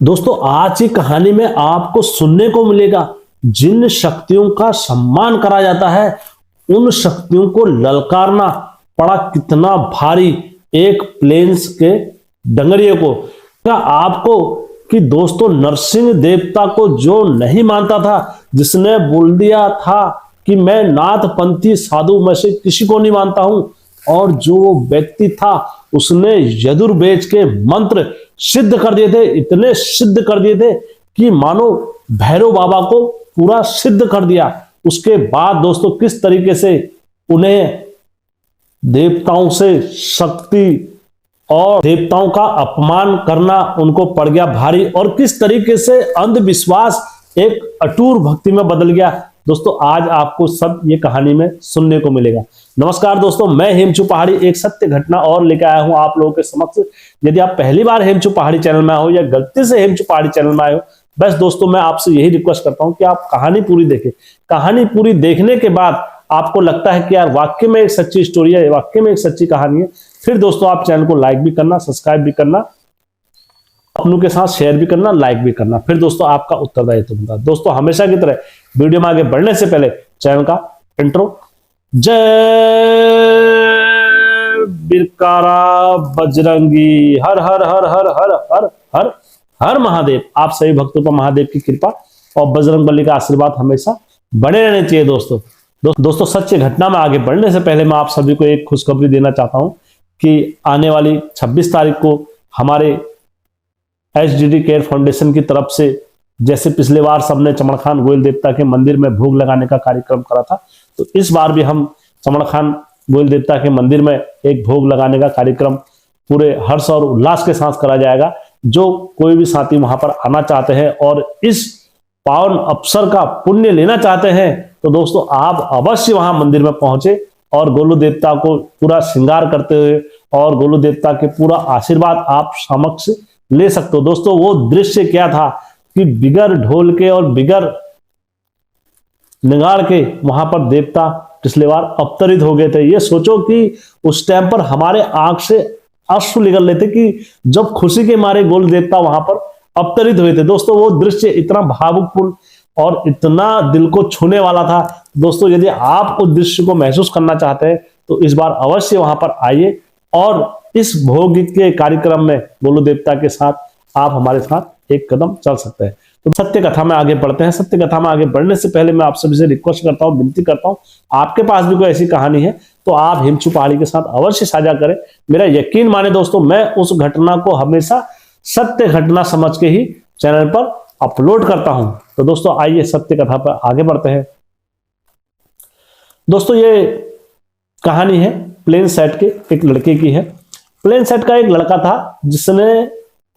दोस्तों आज की कहानी में आपको सुनने को मिलेगा जिन शक्तियों का सम्मान करा जाता है उन शक्तियों को ललकारना पड़ा कितना भारी एक प्लेन्स के डंगरिये को। क्या आपको कि दोस्तों नरसिंह देवता को जो नहीं मानता था, जिसने बोल दिया था कि मैं नाथपंथी साधु में से किसी को नहीं मानता हूं, और जो वो व्यक्ति था उसने यजुर्वेद के मंत्र सिद्ध कर दिए थे, इतने सिद्ध कर दिए थे कि मानो भैरव बाबा को पूरा सिद्ध कर दिया। उसके बाद दोस्तों किस तरीके से उन्हें देवताओं से शक्ति और देवताओं का अपमान करना उनको पड़ गया भारी, और किस तरीके से अंधविश्वास एक अटूट भक्ति में बदल गया। दोस्तों आज आपको सब ये कहानी में सुनने को मिलेगा। नमस्कार दोस्तों, मैं हेमचू पहाड़ी एक सत्य घटना और लेकर आया हूं आप लोगों के समक्ष। यदि आप पहली बार हेमचू पहाड़ी चैनल में आए हो या गलती से हेमचू पहाड़ी चैनल में आए हो, बस दोस्तों मैं आपसे यही रिक्वेस्ट करता हूं कि आप कहानी पूरी देखें। कहानी पूरी देखने के बाद आपको लगता है कि यार वाकई में एक सच्ची स्टोरी है, वाकई में एक सच्ची कहानी है, फिर दोस्तों आप चैनल को लाइक भी करना, सब्सक्राइब भी करना, अपनों के साथ शेयर भी करना, लाइक भी करना। फिर दोस्तों आपका उत्तरदायित्व होगा। दोस्तों हमेशा की तरह वीडियो में आगे बढ़ने से पहले चैनल का इंट्रो। जय बिरकारा बजरंगी, हर हर हर हर हर हर हर हर महादेव। आप सभी भक्तों पर महादेव की कृपा और बजरंगबली का आशीर्वाद हमेशा बने रहने चाहिए। दोस्तों सच्ची घटना में आगे बढ़ने से पहले मैं आप सभी को एक खुशखबरी देना चाहता हूं कि आने वाली 26 तारीख को हमारे HDD केयर फाउंडेशन की तरफ से, जैसे पिछले बार सबने चमड़खान गोयल देवता के मंदिर में भोग लगाने का कार्यक्रम करा था, तो इस बार भी हम चमड़खान गोयल देवता के मंदिर में एक भोग लगाने का कार्यक्रम पूरे हर्ष और उल्लास के साथ करा जाएगा। जो कोई भी साथी वहां पर आना चाहते हैं और इस पावन अवसर का पुण्य लेना चाहते हैं, तो दोस्तों आप अवश्य वहां मंदिर में पहुंचे और गोलू देवता को पूरा श्रृंगार करते हुए और गोलू देवता के पूरा आशीर्वाद आप समक्ष ले सकते हो। दोस्तों वो दृश्य क्या था कि बिगर ढोल के और बिगर नगाड़ के वहां पर देवता पिछले बार अवतरित हो गए थे। ये सोचो कि उस टाइम पर हमारे आंख से अश्रु निकल रहे थे कि जब खुशी के मारे गोल देवता वहां पर अवतरित हुए थे। दोस्तों वो दृश्य इतना भावुकपूर्ण और इतना दिल को छूने वाला था। दोस्तों यदि आप उस दृश्य को महसूस करना चाहते हैं तो इस बार अवश्य वहां पर आइए और इस भोग के कार्यक्रम में गोलू देवता के साथ आप हमारे साथ एक कदम चल सकते हैं। तो सत्य कथा में आगे बढ़ते हैं। सत्य कथा में आगे बढ़ने से पहले मैं आप सभी से रिक्वेस्ट करता हूं, विनती करता हूं, आपके पास भी कोई ऐसी कहानी है तो आप हेमचू पहाड़ी के साथ अवश्य साझा करें। मेरा यकीन माने दोस्तों, मैं उस घटना को हमेशा सत्य घटना समझ के ही चैनल पर अपलोड करता हूं। तो दोस्तों आइए सत्य कथा पर आगे बढ़ते हैं। दोस्तों ये कहानी है प्लेन सेट के एक लड़के की है। प्लेन सेट का एक लड़का था जिसने,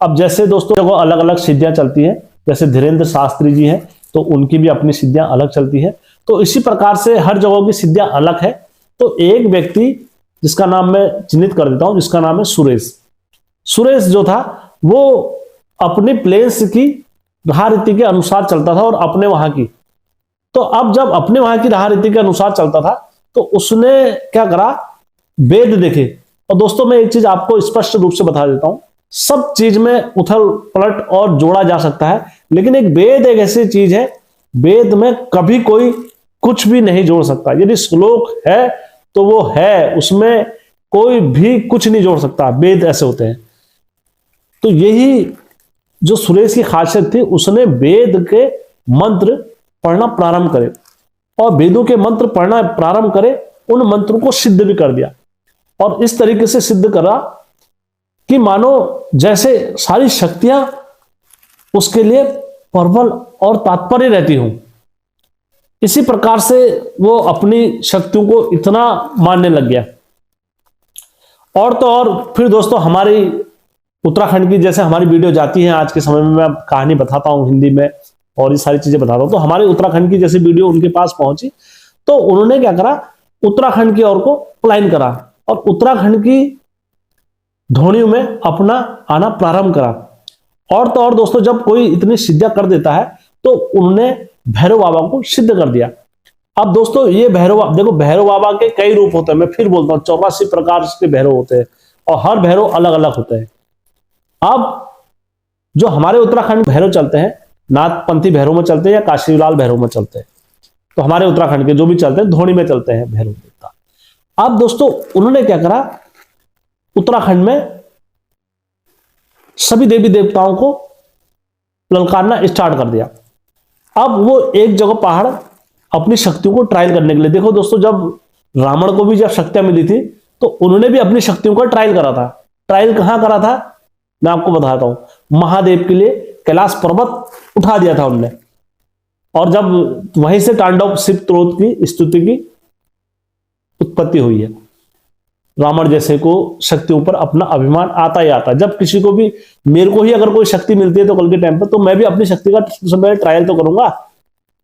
अब जैसे दोस्तों जगह अलग अलग सिद्धियां चलती हैं, जैसे धीरेन्द्र शास्त्री जी हैं तो उनकी भी अपनी सिद्धियां अलग चलती हैं, तो इसी प्रकार से हर जगह की सिद्धियां अलग है। तो एक व्यक्ति जिसका नाम मैं चिन्हित कर देता हूं, जिसका नाम है सुरेश। सुरेश जो था वो अपनी प्लेन्स की राह रीति के अनुसार चलता था और अपने वहां की, तो अब जब अपने वहां की राह रीति के अनुसार चलता था तो उसने क्या करा, वेद देखे। और दोस्तों मैं एक चीज आपको स्पष्ट रूप से बता देता हूं, सब चीज में उथल पलट और जोड़ा जा सकता है, लेकिन एक वेद एक ऐसी चीज है, वेद में कभी कोई कुछ भी नहीं जोड़ सकता। यदि श्लोक है तो वो है, उसमें कोई भी कुछ नहीं जोड़ सकता। वेद ऐसे होते हैं। तो यही जो सुरेश की खासियत थी, उसने वेद के मंत्र पढ़ना प्रारंभ करे और वेदों के मंत्र पढ़ना प्रारंभ करे, उन मंत्रों को सिद्ध भी कर दिया। और इस तरीके से सिद्ध करा कि मानो जैसे सारी शक्तियां उसके लिए प्रबल और तात्पर्य रहती हूं। इसी प्रकार से वो अपनी शक्तियों को इतना मानने लग गया। और तो और फिर दोस्तों हमारी उत्तराखंड की, जैसे हमारी वीडियो जाती है आज के समय में, मैं कहानी बताता हूं हिंदी में और ये सारी चीजें बताता हूं, तो हमारी उत्तराखंड की जैसे वीडियो उनके पास पहुंची तो उन्होंने क्या करा, उत्तराखंड की ओर को पलायन करा और उत्तराखंड की धोनियों में अपना आना प्रारंभ करा। और तो और दोस्तों जब कोई इतनी सिद्धियां कर देता है तो उन्होंने भैरव बाबा को सिद्ध कर दिया। अब दोस्तों ये भैरव, देखो भैरव बाबा के कई रूप होते हैं, मैं फिर बोलता हूं 84 प्रकार के भैरव होते हैं और हर भैरव अलग अलग होते हैं। अब जो हमारे उत्तराखंड भैरव चलते हैं, नाथपंथी भैरव में चलते हैं या काशीलाल भैरव में चलते हैं, तो हमारे उत्तराखंड के जो भी चलते हैं धोनी में चलते हैं भैरव देवता। अब दोस्तों उन्होंने क्या करा, उत्तराखंड में सभी देवी देवताओं को ललकारना स्टार्ट कर दिया। अब वो एक जगह पहाड़ अपनी शक्तियों को ट्रायल करने के लिए, देखो दोस्तों जब रावण को भी जब शक्तियां मिली थी तो उन्होंने भी अपनी शक्तियों का ट्रायल करा था। ट्रायल कहां करा था, मैं आपको बताता हूं। महादेव के लिए कैलाश पर्वत उठा दिया था उनने, और जब वहीं से तांडव शिव स्त्रोत की स्तुति की उत्पत्ति हुई है। रावण जैसे को शक्तियों पर अपना अभिमान आता ही आता है। जब किसी को भी, मेरे को ही अगर कोई शक्ति मिलती है तो कल के टाइम पर, तो मैं भी अपनी शक्ति का सबसे पहले ट्रायल तो करूंगा।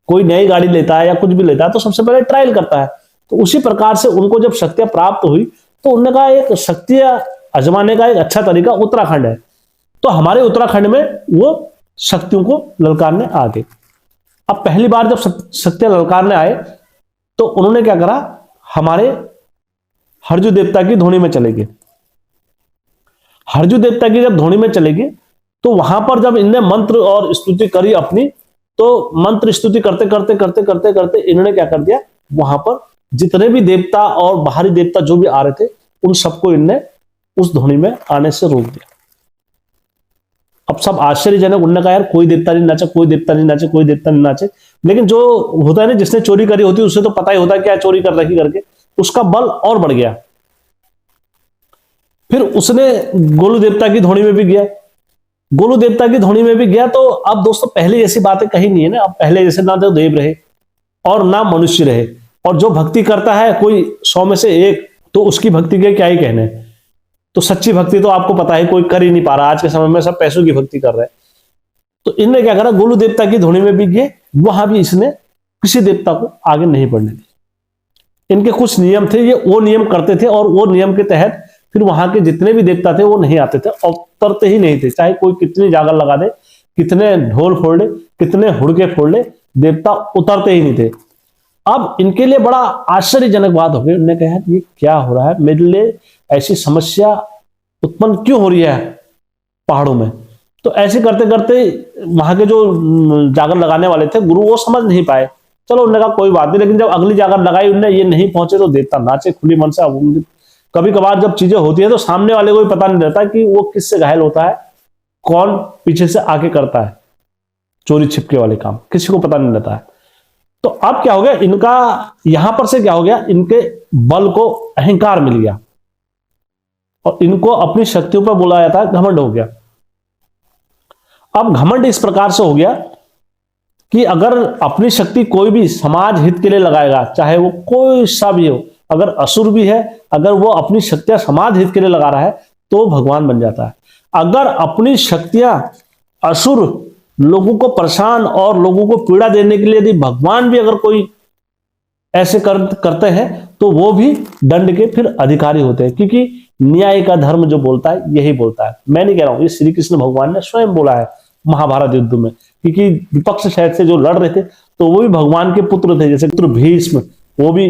कोई नई गाड़ी लेता है या कुछ भी लेता है तो सबसे पहले ट्रायल करता है। तो उसी प्रकार से उनको जब शक्तियां प्राप्त हुई तो उन्होंने कहा एक शक्तियां आजमाने का एक अच्छा तरीका उत्तराखंड है। तो हमारे उत्तराखंड में वो शक्तियों को ललकारने आ गए। अब पहली बार जब शक्तियां ललकारने आए तो उन्होंने क्या करा, हमारे हरजू देवता की धोनी में चले गए। हरजू देवता की जब धोनी में चले गए तो वहां पर जब इनने मंत्र और स्तुति करी अपनी, तो मंत्र स्तुति करते करते करते करते करते इन्होंने क्या कर दिया, वहां पर जितने भी देवता और बाहरी देवता जो भी आ रहे थे उन सबको इनने उस धोनी में आने से रोक दिया। अब सब आश्चर्यजनक, उन्होंने कहा यार कोई देवता नहीं नाचे, कोई देवता नहीं नाचे, कोई देवता नहीं नाचे। लेकिन जो होता है ना, जिसने चोरी करी होती है उसे तो पता ही होता है क्या चोरी कर रखी करके, उसका बल और बढ़ गया। फिर उसने गोलू देवता की धोनी में भी गया। गोलू देवता की धोनी में भी गया तो अब दोस्तों पहले जैसी बातें कहीं नहीं है ना। अब पहले जैसे ना तो देव रहे और ना मनुष्य रहे, और जो भक्ति करता है कोई 100 में से 1, तो उसकी भक्ति के क्या ही कहने। तो सच्ची भक्ति तो आपको पता है कोई कर ही नहीं पा रहा। आज के समय में सब पैसों की भक्ति कर रहे हैं। तो इनने क्या करा, गोलू देवता की धोनी में भी गए, वहां भी इसने किसी देवता को आगे नहीं बढ़ने दिया। इनके कुछ नियम थे, ये वो नियम करते थे, और वो नियम के तहत फिर वहां के जितने भी देवता थे वो नहीं आते थे और उतरते ही नहीं थे। चाहे कोई कितनी जागर लगा दे, कितने ढोल फोड़ ले, कितने हुड़के फोड़ ले, देवता उतरते ही नहीं थे। अब इनके लिए बड़ा आश्चर्यजनक बात हो गई। उन्होंने कहा ये क्या हो रहा है, मेरे लिए ऐसी समस्या उत्पन्न क्यों हो रही है पहाड़ों में। तो ऐसे करते करते वहां के जो जागर लगाने वाले थे गुरु, वो समझ नहीं पाए। चलो उन्होंने कहा कोई बात नहीं। लेकिन जब अगली जागर लगाई उनने, ये नहीं पहुंचे तो देवता नाचे खुली मन से। कभी कभार जब चीजें होती है तो सामने वाले को भी पता नहीं रहता कि वो किससे घायल होता है, कौन पीछे से आके करता है चोरी छिपके वाले काम, किसी को पता नहीं रहता है। तो अब क्या हो गया, इनका यहां पर से क्या हो गया, इनके बल को अहंकार मिल गया और इनको अपनी शक्तियों पर बुलाया था, घमंड हो गया। अब घमंड इस प्रकार से हो गया कि अगर अपनी शक्ति कोई भी समाज हित के लिए लगाएगा, चाहे वो कोई सा भी हो, अगर असुर भी है, अगर वो अपनी शक्तियां समाज हित के लिए लगा रहा है तो भगवान बन जाता है। अगर अपनी शक्तियां असुर लोगों को परेशान और लोगों को पीड़ा देने के लिए यदि भगवान भी अगर कोई ऐसे करते हैं तो वो भी दंड के फिर अधिकारी होते हैं, क्योंकि न्याय का धर्म जो बोलता है यही बोलता है। मैं नहीं कह रहा हूं, ये श्री कृष्ण भगवान ने स्वयं बोला है महाभारत युद्ध में, क्योंकि विपक्ष साइड से जो लड़ रहे थे तो वो भी भगवान के पुत्र थे। जैसे पुत्र भीष्म, वो भी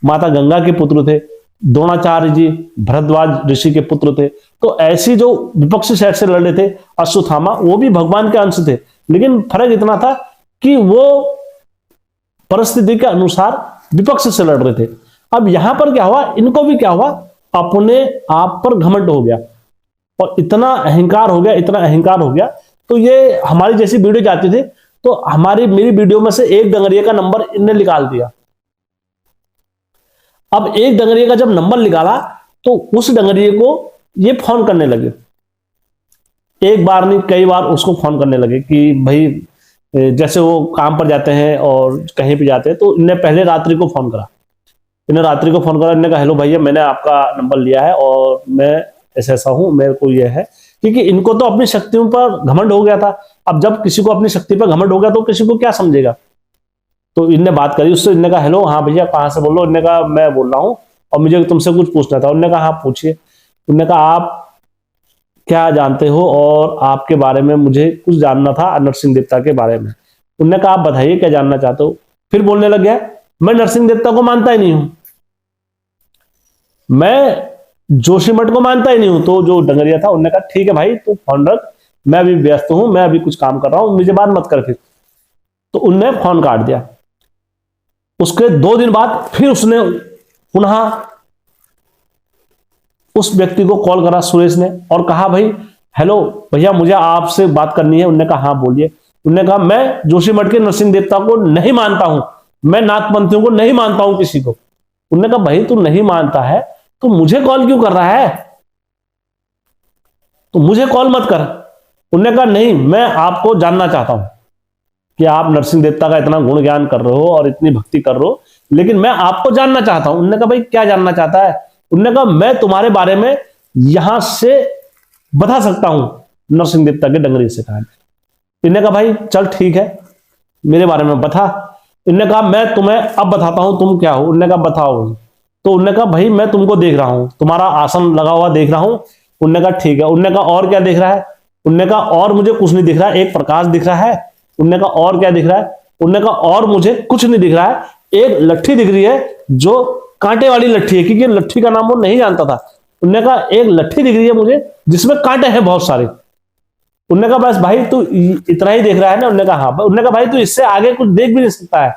माता गंगा के पुत्र थे। द्रोणाचार्य जी भरद्वाज ऋषि के पुत्र थे। तो ऐसी जो विपक्षी साइड से लड़ रहे थे अश्वत्थामा, वो भी भगवान के अंश थे। लेकिन फर्क इतना था कि वो परिस्थिति के अनुसार विपक्ष से लड़ रहे थे। अब यहां पर क्या हुआ, इनको भी क्या हुआ, अपने आप पर घमंड हो गया और इतना अहंकार हो गया, इतना अहंकार हो गया। तो ये हमारी जैसी वीडियो जाती थी तो मेरी वीडियो में से एक डंगरिया का नंबर इनने निकाल दिया। अब एक डंगरिया का जब नंबर निकाला तो उस डंगरिये को ये फोन करने लगे, एक बार नहीं कई बार उसको फोन करने लगे कि भाई, जैसे वो काम पर जाते हैं और कहीं पे जाते हैं तो इन्हें पहले रात्रि को फोन करा। इन्हें रात्रि को फोन करा, इन्हें कहा हेलो भैया, मैंने आपका नंबर लिया है और मैं ऐसा ऐसा हूं, मेरे को ये है। क्योंकि इनको तो अपनी शक्तियों पर घमंड हो गया था। अब जब किसी को अपनी शक्ति पर घमंड हो गया तो किसी को क्या समझेगा। तो इनने बात करी उससे, इनने कहा हेलो, हाँ भैया कहाँ से बोल रहे हो। इनने कहा मैं बोल रहा हूँ और मुझे तुमसे कुछ पूछना था। उन्होंने कहा हाँ पूछिए। उन्होंने कहा आप क्या जानते हो और आपके बारे में मुझे कुछ जानना था, नरसिंह देवता के बारे में। उन्होंने कहा आप बताइए क्या जानना चाहते हो। फिर बोलने लग गया मैं नरसिंह देवता को मानता ही नहीं हूं, मैं जोशीमठ को मानता ही नहीं हूं। तो जो डंगरिया था उन्होंने कहा ठीक है भाई तू फोन रख, मैं अभी व्यस्त हूं, मैं अभी कुछ काम कर रहा हूं, मुझे बात मत कर फिर। तो उनने फोन काट दिया। उसके 2 दिन बाद फिर उसने पुनः उस व्यक्ति को कॉल करा सुरेश ने और कहा भाई हेलो भैया मुझे आपसे बात करनी है। उन्होंने कहा हाँ बोलिए। उन्होंने कहा मैं जोशीमठ के नरसिंह देवता को नहीं मानता हूं, मैं नाथपंथियों को नहीं मानता हूं किसी को। उन्होंने कहा भाई तू नहीं मानता है तो मुझे कॉल क्यों कर रहा है, तो मुझे कॉल मत कर। उन्होंने कहा नहीं मैं आपको जानना चाहता हूं कि आप नरसिंह देवता का इतना गुण ज्ञान कर रहे हो और इतनी भक्ति कर रहे हो, लेकिन मैं आपको जानना चाहता हूं। उन्होंने कहा भाई क्या जानना चाहता है। उन्होंने कहा मैं तुम्हारे बारे में यहां से बता सकता हूं नरसिंह देवता के डंगरी से कहा। इन्होंने कहा भाई चल ठीक है मेरे बारे में बता। इन्होंने कहा मैं तुम्हें अब बताता हूं तुम क्या हो। उन्होंने कहा बताओ। तो उन्होंने कहा भाई मैं तुमको देख रहा हूं, तुम्हारा आसन लगा हुआ देख रहा हूं। उन्होंने कहा ठीक है। उन्होंने कहा और क्या देख रहा है। उन्होंने कहा और मुझे कुछ नहीं दिख रहा है, एक प्रकाश दिख रहा है। उन्होंने कहा और क्या दिख रहा है। उन्होंने कहा और मुझे कुछ नहीं दिख रहा है, एक लट्ठी दिख रही है जो कांटे वाली लट्ठी है, क्योंकि लट्ठी का नाम वो नहीं जानता था। उन्होंने कहा एक लट्ठी दिख रही है मुझे जिसमें कांटे हैं बहुत सारे। उन्होंने कहा बस भाई तू इतना ही देख रहा है ना। उन्होंने कहा हाँ। उन्होंने कहा भाई तू इससे आगे कुछ देख भी नहीं सकता है,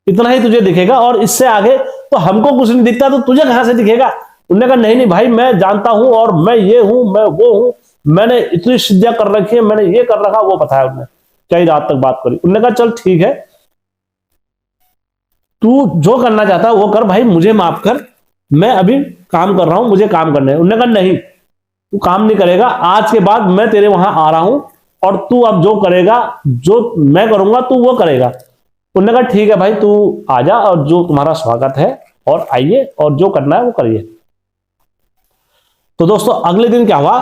इतना ही तुझे दिखेगा और इससे आगे तो हमको कुछ नहीं दिखता, तो तुझे कहां से दिखेगा। उन्होंने कहा नहीं नहीं भाई मैं जानता हूं और मैं ये हूं मैं वो हूं, मैंने इतनी सिद्धियां कर रखी है, मैंने ये कर रखा, वो बताया उन्होंने। कई रात तक बात करी। उन्होंने कहा चल ठीक है तू जो करना चाहता है वो कर, भाई मुझे माफ कर, मैं अभी काम कर रहा हूं, मुझे काम करना है। उन्होंने कहा नहीं तू काम नहीं करेगा, आज के बाद मैं तेरे वहां आ रहा हूं और तू अब जो करेगा जो मैं करूंगा तू वो करेगा। उन्होंने कहा ठीक है भाई तू आ जा और जो तुम्हारा स्वागत है और आइए और जो करना है वो करिए। तो दोस्तों अगले दिन क्या हुआ,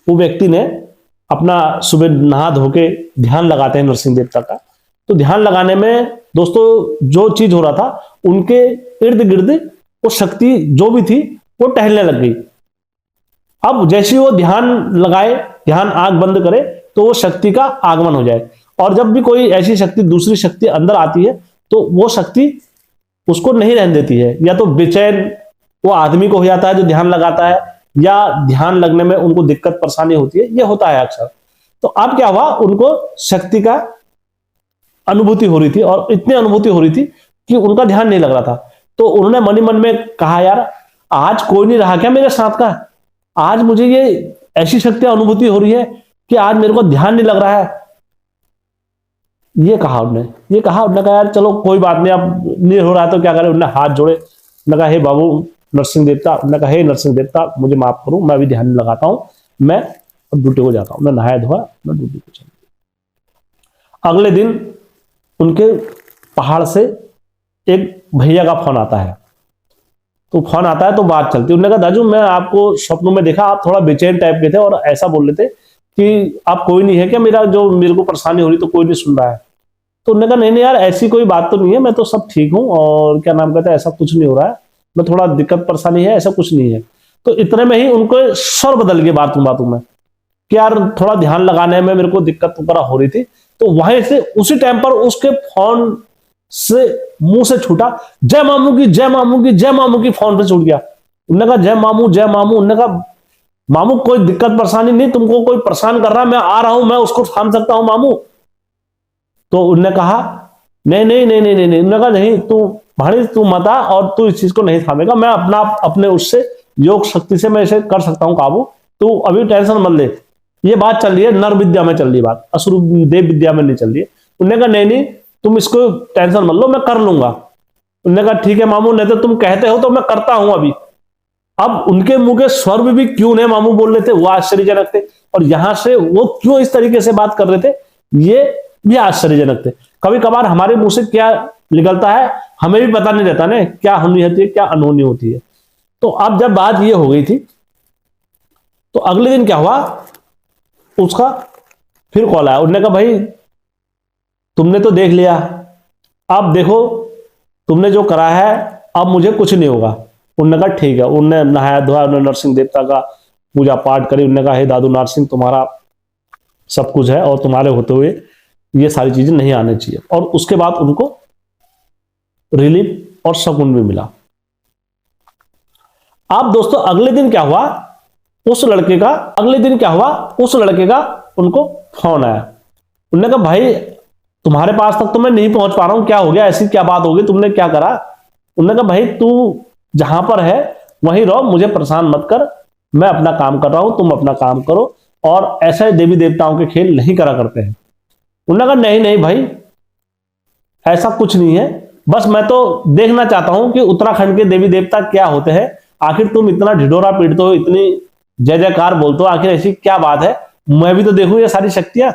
वो व्यक्ति ने अपना सुबह नहा धो के ध्यान लगाते हैं नरसिंह देवता का। तो ध्यान लगाने में दोस्तों जो चीज हो रहा था उनके इर्द गिर्द वो शक्ति जो भी थी वो टहलने लग गई। अब जैसे वो ध्यान लगाए, ध्यान आंख बंद करे तो वो शक्ति का आगमन हो जाए। और जब भी कोई ऐसी शक्ति दूसरी शक्ति अंदर आती है तो वो शक्ति उसको नहीं रहने देती है, या तो बेचैन वो आदमी को हो जाता है जो ध्यान लगाता है, या ध्यान लगने में उनको दिक्कत परेशानी होती है, ये होता है अक्सर। तो अब क्या हुआ उनको शक्ति का अनुभूति हो रही थी और इतनी अनुभूति हो रही थी कि उनका ध्यान नहीं लग रहा था। तो उन्होंने मन ही मन में कहा यार आज कोई नहीं रहा क्या मेरे साथ का, आज मुझे ये ऐसी शक्ति अनुभूति हो रही है कि आज मेरे को ध्यान नहीं लग रहा है। ये कहा उन्होंने कहा यार चलो कोई बात नहीं, अब नहीं हो रहा है तो क्या करें। उन्होंने हाथ जोड़े, उन्होंने कहा हे बाबू नरसिंह देवता, उन्होंने कहा हे नरसिंह देवता मुझे माफ करो, मैं अभी ध्यान लगाता हूं, मैं अब ड्यूटी को जाता हूं। मैं नहाया धोया, मैं ड्यूटी को चला। अगले दिन उनके पहाड़ से एक भैया का फोन आता है। तो फोन आता है तो बात चलती है। उन्होंने कहा दाजू मैं आपको स्वप्नों में देखा, आप थोड़ा बेचैन टाइप के थे और ऐसा बोल रहे थे कि आप कोई नहीं है क्या, मेरा जो मेरे को परेशानी हो रही तो कोई नहीं सुन रहा है। तो उन्होंने कहा नहीं नहीं यार ऐसी कोई बात तो नहीं है, मैं तो सब ठीक हूँ और क्या नाम कहते हैं ऐसा कुछ नहीं हो रहा है, मैं थोड़ा दिक्कत परेशानी है, ऐसा कुछ नहीं है। तो इतने में ही उनको स्वर बदल गए बातों में कि यार थोड़ा ध्यान लगाने में मेरे को दिक्कत वगैरह हो रही थी। तो वहीं से उसी टाइम पर उसके फोन से मुंह से छूटा जय मामू की जय मामू की जय मामू की, फोन पे छूट गया। उन्होंने कहा जय मामू जय मामू। उन्होंने कहा मामू कोई दिक्कत परेशानी नहीं, तुमको कोई परेशान कर रहा है, मैं आ रहा हूं, मैं उसको थाम सकता हूं मामू। तो उन्होंने कहा नहीं नहीं नहीं नहीं नहीं। उन्होंने कहा नहीं तू भाड़ी तू मत आ और तू इस चीज को नहीं थामेगा, मैं अपना अपने उससे योग शक्ति से मैं इसे कर सकता हूं काबू, तू अभी टेंशन मत ले। ये बात चल रही है नर विद्या में चल रही है बात, असुर देव विद्या में नहीं चल रही है। उन्होंने कहा नहीं नहीं तुम इसको टेंशन मत लो, मैं कर लूंगा। उन्होंने कहा ठीक है मामू, नहीं तो तुम कहते हो तो मैं करता हूं अभी। अब उनके मुंह के स्वर भी क्यों नहीं मामू बोल रहे थे वो आश्चर्यजनक थे, और यहां से वो क्यों इस तरीके से बात कर रहे थे ये भी आश्चर्यजनक थे। कभी कभार हमारे मुंह से क्या निकलता है हमें भी पता नहीं रहता ना, क्या होनी होती है क्या अनहोनी होती है। तो अब जब बात ये हो गई थी तो अगले दिन क्या हुआ, उसका फिर कॉल आया। उन्होंने कहा भाई तुमने तो देख लिया, अब देखो तुमने जो करा है अब मुझे कुछ नहीं होगा। उन्होंने कहा ठीक है। उन्होंने नहाया धोया, उन्होंने नरसिंह देवता का पूजा पाठ करी। उन्होंने कहा हे दादू नारसिंह तुम्हारा सब कुछ है और तुम्हारे होते हुए ये सारी चीजें नहीं आनी चाहिए। और उसके बाद उनको रिलीफ और सुकून भी मिला। अब दोस्तों अगले दिन क्या हुआ, उस लड़के का अगले दिन क्या हुआ, उस लड़के का उनको फोन आया। उन्होंने कहा भाई तुम्हारे पास तक तो मैं नहीं पहुंच पा रहा हूं, क्या हो गया, ऐसी क्या बात हो गई, तुमने क्या करा। उन्होंने कहा भाई तू जहां पर है वहीं रहो, मुझे परेशान मत कर, मैं अपना काम कर रहा हूं, तुम अपना काम करो, और ऐसे देवी देवताओं के खेल नहीं करा करते हैं। उन्होंने कहा नहीं नहीं भाई ऐसा कुछ नहीं है, बस मैं तो देखना चाहता हूं कि उत्तराखंड के देवी देवता क्या होते हैं, आखिर तुम इतना ढिढोरा पीटते हो, इतनी जय जयकार बोलते हो, आखिर ऐसी क्या बात है, मैं भी तो देखूं ये सारी शक्तियां।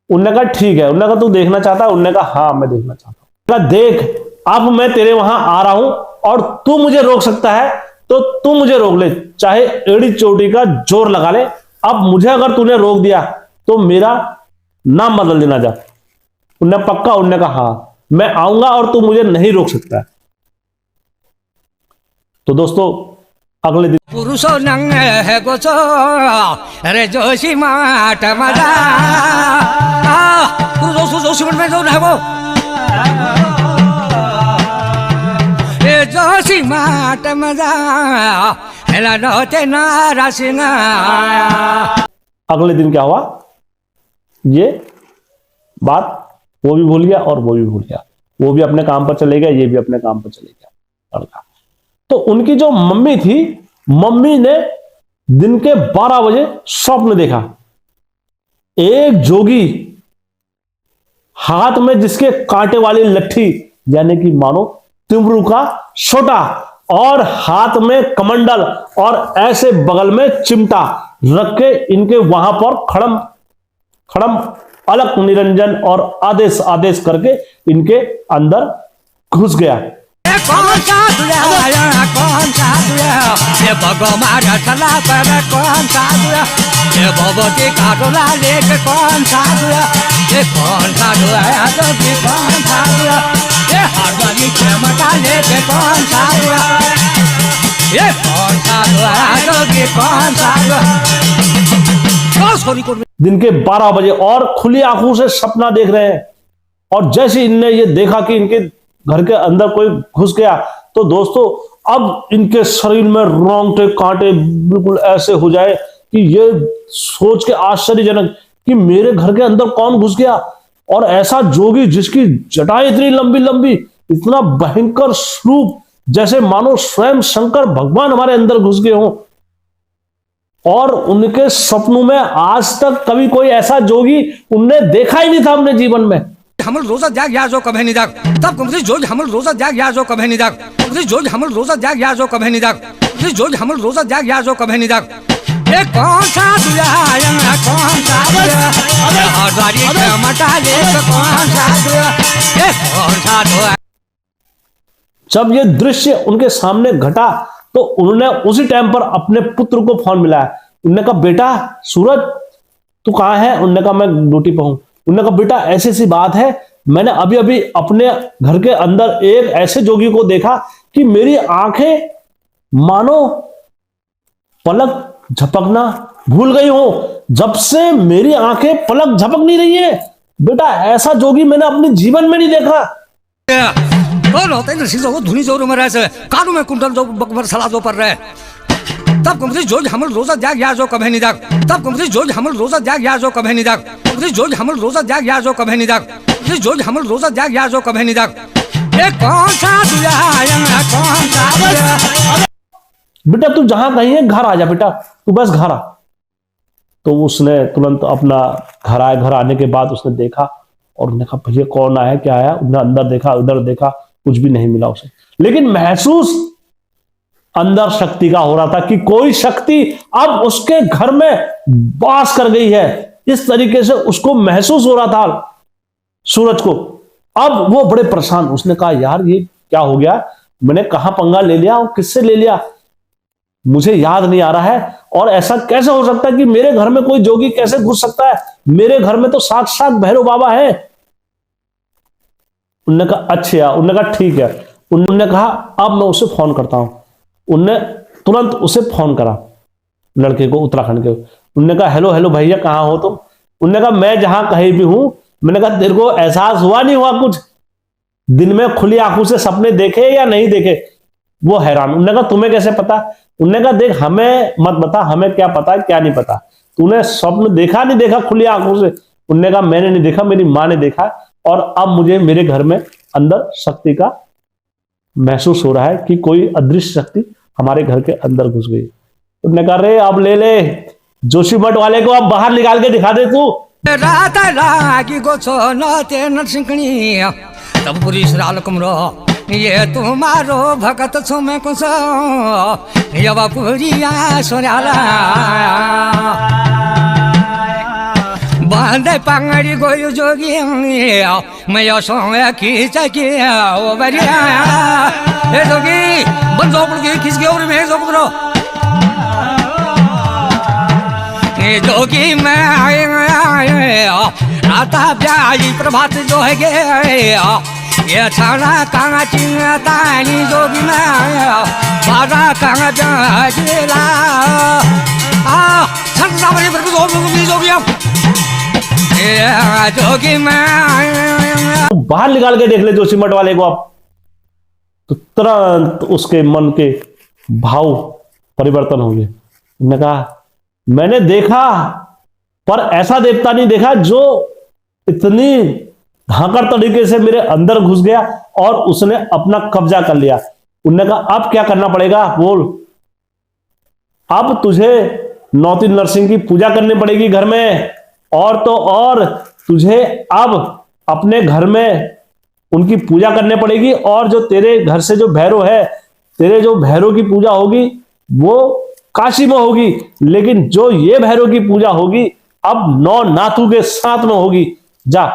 उन्होंने कहा ठीक है। उन्होंने कहा तू देखना चाहता है, उन्होंने कहा हाँ मैं देखना चाहता हूं। देख अब मैं तेरे वहां आ रहा हूं और तू मुझे रोक सकता है तो तू मुझे रोक ले, चाहे एड़ी चोटी का जोर लगा ले, अब मुझे अगर तूने रोक दिया तो मेरा नाम बदल देना जा। उन्होंने पक्का, उन्होंने कहा हाँ मैं आऊंगा और तू मुझे नहीं रोक सकता है। तो दोस्तों अगले दिन पुरुषो नंग है गोचो अरे जोशी माट मजा पुरुषो जोशी माट में जो है वो ये जोशी माट मजा हेला नोते नारा सिंगा। अगले दिन क्या हुआ, ये बात वो भी भूल गया और वो भी भूल गया, वो भी अपने काम पर चले गया, ये भी अपने काम पर चले गया लड़का। तो उनकी जो मम्मी थी, मम्मी ने दिन के 12 बजे स्वप्न देखा, एक जोगी हाथ में जिसके कांटे वाली लट्ठी यानी कि मानो तिमरू का छोटा, और हाथ में कमंडल, और ऐसे बगल में चिमटा रख के इनके वहां पर खड़म खड़म अलग निरंजन और आदेश आदेश करके इनके अंदर घुस गया। कौन सा दुआ, कौन सा दुआ, ये भगवान चला पर कौन सा दुआ, ये भगवती का डोला लेके कौन सा दुआ, ये कौन सा दुआ, तो भी कौन सा दुआ, ये हरवाली के मटा लेके कौन सा दुआ, ये कौन सा दुआ, तो भी कौन सा दुआ। दिन के 12 बजे और खुली आंखों से सपना देख रहे हैं, और जैसे इनने ये देखा कि इनके घर के अंदर कोई घुस गया, तो दोस्तों अब इनके शरीर में रोंगटे कांटे बिल्कुल ऐसे हो जाए कि ये सोच के आश्चर्यजनक कि मेरे घर के अंदर कौन घुस गया, और ऐसा जोगी जिसकी जटाएं इतनी लंबी लंबी, इतना भयंकर स्वरूप, जैसे मानो स्वयं शंकर भगवान हमारे अंदर घुस गए हों। और उनके सपनों में आज तक कभी कोई ऐसा जोगी उनने देखा ही नहीं था अपने जीवन में। हमल रोजा जाग या जो कभी नहीं जाग, तब कमरी जोज हमल रोजा जाग या जो कभी नहीं जाग, कमरी जोज हमल रोजा जाग या जो कभी नहीं जाग, कमरी जोज हमल रोजा जाग या जो कभी नहीं जाग। ये कौन सा दुआ, कौन सा दुआ, हरवाली के मटा ले कौन सा दुआ, ये कौन सा दुआ। जब ये दृश्य उनके सामने घटा तो उन्होंने उसी टाइम पर अपने पुत्र को फोन मिलाया। उन्होंने कहा बेटा सूरज तू कहां है। उन्होंने कहा मैं ड्यूटी पर हूं। उन्होंने कहा बेटा ऐसी सी बात है, मैंने अभी अभी अपने घर के अंदर एक ऐसे जोगी को देखा कि मेरी आंखें मानो पलक झपकना भूल गई हो, जब से मेरी आंखें पलक झपक नहीं रही है। बेटा ऐसा जोगी मैंने अपने जीवन में नहीं देखा। कौन होता है नरसिंह वो धुनी जोर में रहे कानू में कुंडल जो बकबर सला जो पर रहे, तब कमरी जोज हमल रोजा जाग या जो कभी नहीं जाग, तब कमरी जोज हमल रोजा जाग या जो कभी नहीं जाग, कमरी जोज हमल रोजा जाग या जो कभी नहीं जाग, कमरी जोज हमल रोजा जाग या जो कभी नहीं जाग। ये कौन सा दुआ, कौन सा दुआ। बेटा तू जहां कहीं है घर आ जा, बेटा तू बस घर आ। तो उसने तुरंत अपना घर आया। घर आने के बाद उसने देखा और उसने कहा भैया कौन आया क्या आया। उसने अंदर देखा उधर देखा, कुछ भी नहीं मिला उसे, लेकिन महसूस अंदर शक्ति का हो रहा था कि कोई शक्ति अब उसके घर में वास कर गई है। इस तरीके से उसको महसूस हो रहा था सूरज को। अब वो बड़े परेशान, उसने कहा यार ये क्या हो गया, मैंने कहां पंगा ले लिया और किससे ले लिया, मुझे याद नहीं आ रहा है। और ऐसा कैसे हो सकता है कि मेरे घर में कोई जोगी कैसे घुस सकता है, मेरे घर में तो साक्षात भैरव बाबा है। उन्होंने कहा अच्छा, उन्होंने कहा ठीक है। उन्होंने कहा अब मैं उसे फोन करता हूं। उनने तुरंत उसे फोन करा लड़के को, उत्तराखंड के। उन्होंने कहा हेलो हेलो भैया कहां हो तुम। उन्होंने कहा मैं जहां कहीं भी हूं। मैंने कहा तेरे को एहसास हुआ नहीं हुआ कुछ, दिन में खुली आंखों से सपने देखे या नहीं देखे। वो हैरान। उन्होंने कहा तुम्हें कैसे पता? उन्होंने कहा देख हमें मत बता, हमें क्या पता क्या नहीं पता, तूने स्वप्न देखा नहीं देखा खुली आंखों से? उन्होंने कहा मैंने नहीं देखा, मेरी माँ ने देखा, और अब मुझे मेरे घर में अंदर शक्ति का महसूस हो रहा है कि कोई अदृश्य शक्ति हमारे घर के अंदर घुस गई। उन्होंने कहा रे अब ले ले, जोशीमठ वाले को अब बाहर निकाल के दिखा दे तू। रात लागेको छ नते नरसिंहनी तब पुरी श्राल कुमरो ये तुम्हारो भगत छुमेको छ यब पुरिया सोराला बांधे पांगड़ी गयो जोगी मैं सोया खींच के ओ बरिया ए जोगी बन जोपड़ के खींच के और मैं जोपड़ो जोगी मैं आता प्यारी प्रभात जो है गे ये छाना कांगा चिंगातानी जोगी मैं बाजा कांगा जिला छंदा बड़ी जोगी जोगी जोगी मैं बाहर निकाल के देख ले जोशीमठ वाले को आप, तो तुरंत उसके मन के भाव परिवर्तन हो गए। उन्होंने कहा मैंने देखा पर ऐसा देवता नहीं देखा जो इतनी धाकड़ तरीके से मेरे अंदर घुस गया और उसने अपना कब्जा कर लिया। उन्होंने कहा अब क्या करना पड़ेगा बोल? अब तुझे नौती नरसिंह की पूजा करनी पड़ेगी घर में, और तो और तुझे अब अपने घर में उनकी पूजा करनी पड़ेगी, और जो तेरे घर से जो भैरव है, तेरे जो भैरव की पूजा होगी वो काशी में होगी, लेकिन जो ये भैरव की पूजा होगी अब 9 नाथू के साथ में होगी। जा।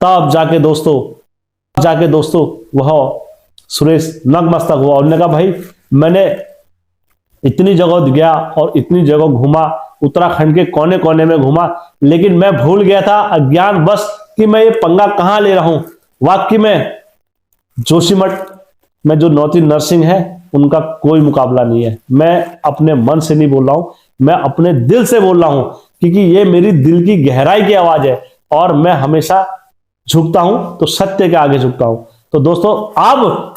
तब जाके दोस्तों वह सुरेश नतमस्तक हुआ। उन्होंने कहा भाई मैंने इतनी जगह गया और इतनी जगह घूमा, उत्तराखंड के कोने कोने में घूमा, लेकिन मैं भूल गया था अज्ञान बस कि मैं ये पंगा कहां ले रहा हूं। वाकई में जोशीमठ में जो नौती नरसिंह है उनका कोई मुकाबला नहीं है। मैं अपने मन से नहीं बोल रहा हूं, मैं अपने दिल से बोल रहा हूं, क्योंकि ये मेरी दिल की गहराई की आवाज है और मैं हमेशा झुकता हूं तो सत्य के आगे झुकता हूं। तो दोस्तों अब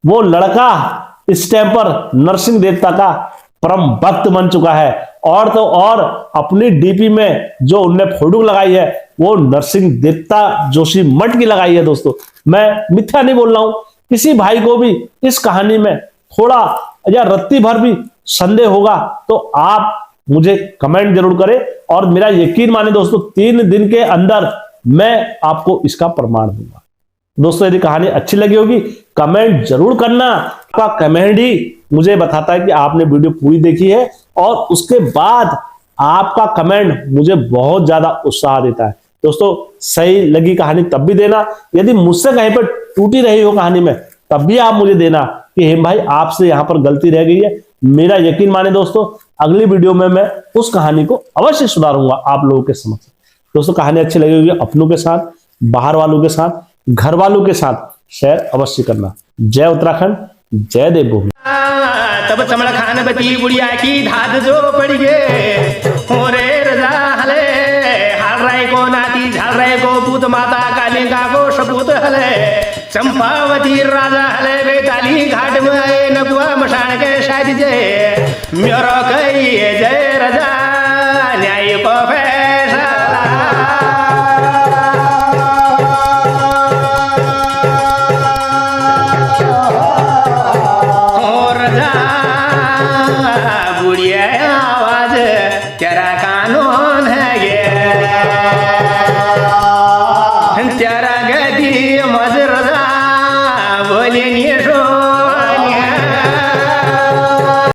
वो लड़का इस टाइम पर नरसिंह देवता का परम भक्त बन चुका है, और तो और अपनी डीपी में जो उनने फोटो लगाई है वो नरसिंह देवता जोशीमठ की लगाई है। दोस्तों मैं मिथ्या नहीं बोल रहा हूं। किसी भाई को भी इस कहानी में थोड़ा या रत्ती भर भी संदेह होगा तो आप मुझे कमेंट जरूर करें, और मेरा यकीन माने दोस्तों 3 दिन के अंदर मैं आपको इसका प्रमाण दूंगा। दोस्तों यदि कहानी अच्छी लगी होगी कमेंट जरूर करना। आपका कमेंट ही मुझे बताता है कि आपने वीडियो पूरी देखी है, और उसके बाद आपका कमेंट मुझे बहुत ज्यादा उत्साह देता है। दोस्तों सही लगी कहानी तब भी देना, यदि मुझसे कहीं पर टूटी रही हो कहानी में तब भी आप मुझे देना कि हेम भाई आपसे यहां पर गलती रह गई है। मेरा यकीन माने दोस्तों अगली वीडियो में मैं उस कहानी को अवश्य सुधारूंगा आप लोगों के समक्ष। दोस्तों कहानी अच्छी लगी होगी अपनों के साथ, बाहर वालों के साथ, घर वालों के साथ शेयर अवश्य करना। जय उत्तराखंड, जय देवभूमि। तब चमड़ा खान बती बुढ़िया की धाद जो पड़ गए हो रे रजा हले हाल राय को नाती झाल राय को पूत माता कालिंगा को सपूत हले चंपावती राजा हले बेताली घाट में आए नगुआ मशान के शादी जय मेरो कही जय रजा न्याय को